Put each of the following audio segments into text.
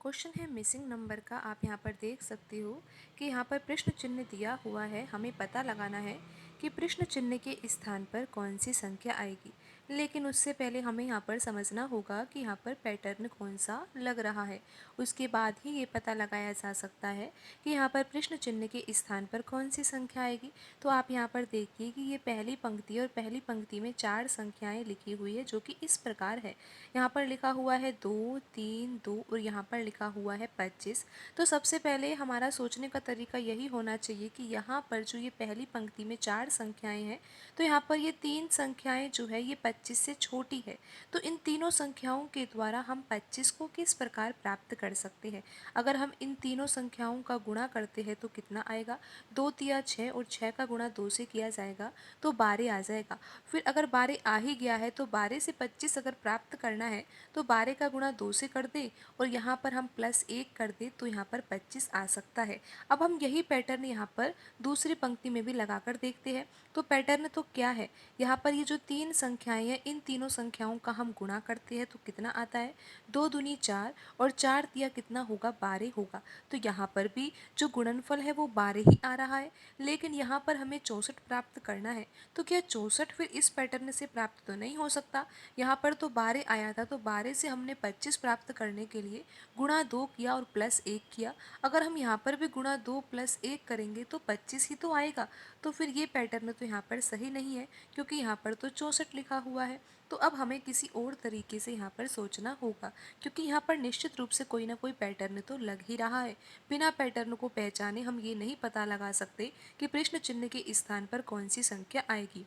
Question है missing number का। आप यहाँ पर देख सकते हो कि यहाँ पर प्रश्न चिन्ह दिया हुआ है। हमें पता लगाना है कि प्रश्न चिन्ह के स्थान पर कौन सी संख्या आएगी। लेकिन उससे पहले हमें यहाँ पर समझना होगा कि यहाँ पर पैटर्न कौन सा लग रहा है। उसके बाद ही ये पता लगाया जा सकता है कि यहाँ पर प्रश्न चिन्ह के स्थान पर कौन सी संख्या आएगी। तो आप यहाँ पर देखिए कि ये पहली पंक्ति और पहली पंक्ति में 4 संख्याएँ लिखी हुई है, जो कि इस प्रकार है। यहाँ पर लिखा हुआ है 2, 3, 2 और यहाँ पर लिखा हुआ है 25। तो सबसे पहले हमारा सोचने का तरीका यही होना चाहिए कि यहाँ पर जो ये पहली पंक्ति में 4 संख्याएं हैं, तो यहाँ पर ये 3 संख्याएं जो है ये 25 से छोटी है। तो इन तीनों संख्याओं के द्वारा हम 25 को किस प्रकार प्राप्त कर सकते हैं। अगर हम इन तीनों संख्याओं का गुणा करते हैं तो कितना आएगा। 2 तिया 6 और 6 का गुणा 2 से किया जाएगा तो 12 आ जाएगा। फिर अगर 12 आ ही गया है तो 12 से 25 अगर प्राप्त करना है तो 12 का गुणा 2 से कर दे और यहाँ पर हम +1 कर दे तो यहाँ पर 25 आ सकता है। अब हम यही पैटर्न यहाँ पर दूसरी पंक्ति में भी लगाकर देखते हैं। तो पैटर्न तो क्या है, यहाँ पर ये जो 3 संख्याएं हैं, इन तीनों संख्याओं का हम गुणा करते हैं तो कितना आता है। 2 दूनी 4 और 4 तिया कितना होगा, 12 होगा। तो यहाँ पर भी जो गुणनफल है वो 12 ही आ रहा है। लेकिन यहाँ पर हमें 64 प्राप्त करना है। तो क्या 64 फिर इस पैटर्न से प्राप्त तो नहीं हो सकता। यहाँ पर तो 12 आया था, तो 12 से हमने 25 प्राप्त करने के लिए गुणा 2 किया और +1 किया। अगर हम यहाँ पर भी गुणा 2 +1 करेंगे तो 25 ही तो आएगा। तो फिर ये पैटर्न तो यहाँ पर सही नहीं है, क्योंकि यहाँ पर तो 64 लिखा हुआ है। तो अब हमें किसी और तरीके से यहाँ पर सोचना होगा, क्योंकि यहाँ पर निश्चित रूप से कोई ना कोई पैटर्न तो लग ही रहा है। बिना पैटर्न को पहचाने हम ये नहीं पता लगा सकते कि प्रश्न चिन्ह के स्थान पर कौन सी संख्या आएगी।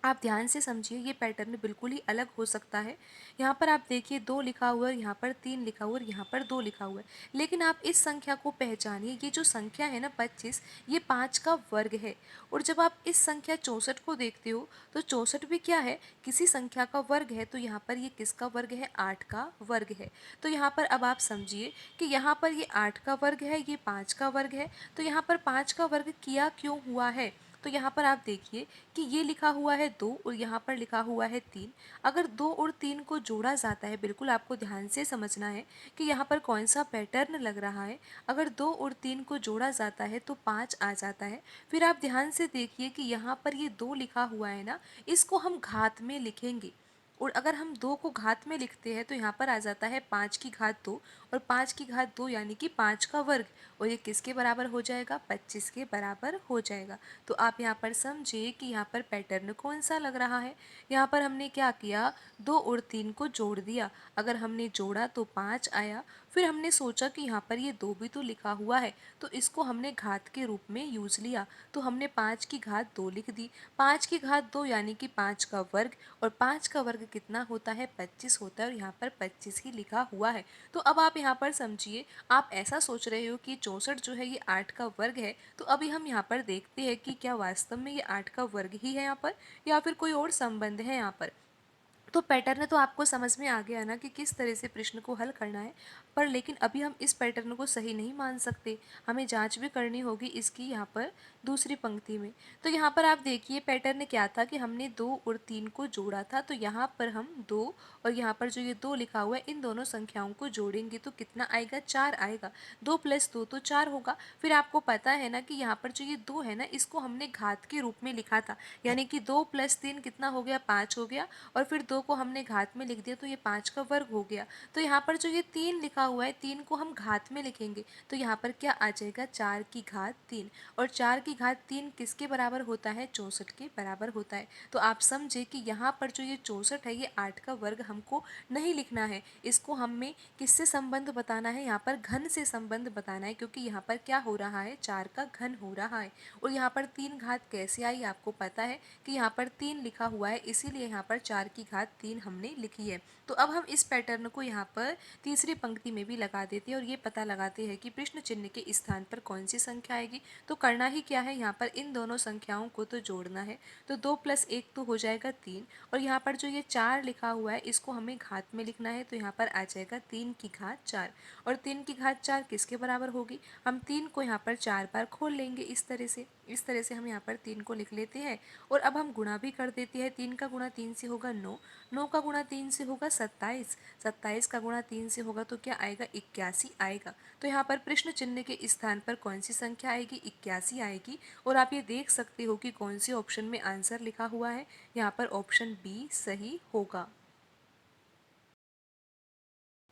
आप ध्यान से समझिए, ये पैटर्न बिल्कुल ही अलग हो सकता है। यहाँ पर आप देखिए 2 लिखा हुआ है, यहाँ पर 3 लिखा हुआ है, यहाँ पर 2 लिखा हुआ है। लेकिन आप इस संख्या को पहचानिए, ये जो संख्या है ना 25, ये 5 का वर्ग है। और जब आप इस संख्या 64 को देखते हो तो 64 भी क्या है, किसी संख्या का वर्ग है। तो यहाँ पर ये किसका वर्ग है, 8 का वर्ग है। तो यहाँ पर अब आप समझिए कि यहाँ पर ये 8 का वर्ग है, ये 5 का वर्ग है। तो यहाँ पर 5 का वर्ग किया क्यों हुआ है। तो यहाँ पर आप देखिए कि ये लिखा हुआ है 2 और यहाँ पर लिखा हुआ है 3। अगर 2 और 3 को जोड़ा जाता है, बिल्कुल आपको ध्यान से समझना है कि यहाँ पर कौन सा पैटर्न लग रहा है। अगर 2 और 3 को जोड़ा जाता है तो 5 आ जाता है। फिर आप ध्यान से देखिए कि यहाँ पर ये 2 लिखा हुआ है ना, इसको हम घात में लिखेंगे। और अगर हम 2 को घात में लिखते हैं तो यहाँ पर आ जाता है 5 की घात 2 और 5 की घात 2 यानी कि 5 का वर्ग। और ये किसके बराबर हो जाएगा, 25 के बराबर हो जाएगा। तो आप यहाँ पर समझिए कि यहाँ पर पैटर्न कौन सा लग रहा है। यहाँ पर हमने क्या किया, 2 और 3 को जोड़ दिया। अगर हमने जोड़ा तो 5 आया। फिर हमने सोचा कि यहाँ पर ये 2 भी तो लिखा हुआ है, तो इसको हमने घात के रूप में यूज लिया। तो हमने 5 की घात 2 लिख दी। 5 की घात 2 यानी कि 5 का वर्ग, और 5 का वर्ग कितना होता है, 25 होता है। और यहाँ पर 25 ही लिखा हुआ है। तो अब आप यहाँ पर समझिए, आप ऐसा सोच रहे हो कि 64 जो है ये 8 का वर्ग है। तो अभी हम यहाँ पर देखते हैं कि क्या वास्तव में ये 8 का वर्ग ही है यहाँ पर, या फिर कोई और संबंध है यहाँ पर। तो पैटर्न तो आपको समझ में आ गया ना कि किस तरह से प्रश्न को हल करना है। पर लेकिन अभी हम इस पैटर्न को सही नहीं मान सकते, हमें जांच भी करनी होगी इसकी यहाँ पर दूसरी पंक्ति में। तो यहाँ पर आप देखिए पैटर्न क्या था कि हमने 2 और 3 को जोड़ा था। तो यहाँ पर हम 2 और यहाँ पर जो ये 2 लिखा हुआ है, इन दोनों संख्याओं को जोड़ेंगे तो कितना आएगा, 4 आएगा। 2 + 2 तो 4 होगा। फिर आपको पता है ना कि यहाँ पर जो ये 2 है ना, इसको हमने घात के रूप में लिखा था, यानी कि 2 + 3 कितना हो गया, 5 हो गया। और फिर 2 को हमने घात में लिख दिया तो ये 5 का वर्ग हो गया। तो यहाँ पर जो ये 3 लिखा हुआ है, 3 को हम घात में लिखेंगे तो यहाँ पर क्या आ जाएगा, 4 की घात 3। और 4 की घात 3 किसके बराबर होता है, 64 के बराबर होता है। तो आप समझे कि यहाँ पर जो ये 64 है, ये 8 का वर्ग हमको नहीं लिखना है। इसको हमें किससे संबंध बताना है, यहाँ पर घन से संबंध बताना है, क्योंकि यहाँ पर क्या हो रहा है, 4 का घन हो रहा है। और यहाँ पर 3 घात कैसे आई, आपको पता है कि यहाँ पर 3 लिखा हुआ है, इसीलिए यहाँ पर 4 की घात 3 हमने लिखी है। तो अब हम इस पैटर्न को यहाँ पर तीसरी पंक्ति में भी लगा देते हैं और ये पता लगाते हैं कि प्रश्न चिन्ह के स्थान पर कौन सी संख्या आएगी। तो करना ही क्या है, यहाँ पर इन दोनों संख्याओं को तो जोड़ना है। तो 2 + 1 तो हो जाएगा 3, और यहाँ पर जो ये 4 लिखा हुआ है, इसको हमें घात में लिखना है। तो यहाँ पर आ जाएगा 3 की घात 4, और 3 की घात 4 किसके बराबर होगी, हम 3 को यहाँ पर 4 बार खोल लेंगे इस तरह से। इस तरह से हम यहाँ पर 3 को लिख लेते हैं और अब हम गुणा भी कर देते हैं। 3 का गुणा 3 से होगा 9, 9 का गुणा 3 से होगा 27, 27 का गुणा 3 से होगा तो क्या आएगा 81 आएगा। तो यहाँ पर प्रश्न चिन्ह के स्थान पर कौन सी संख्या आएगी, 81 आएगी। और आप ये देख सकते हो कि कौन से ऑप्शन में आंसर लिखा हुआ है, यहाँ पर ऑप्शन बी सही होगा।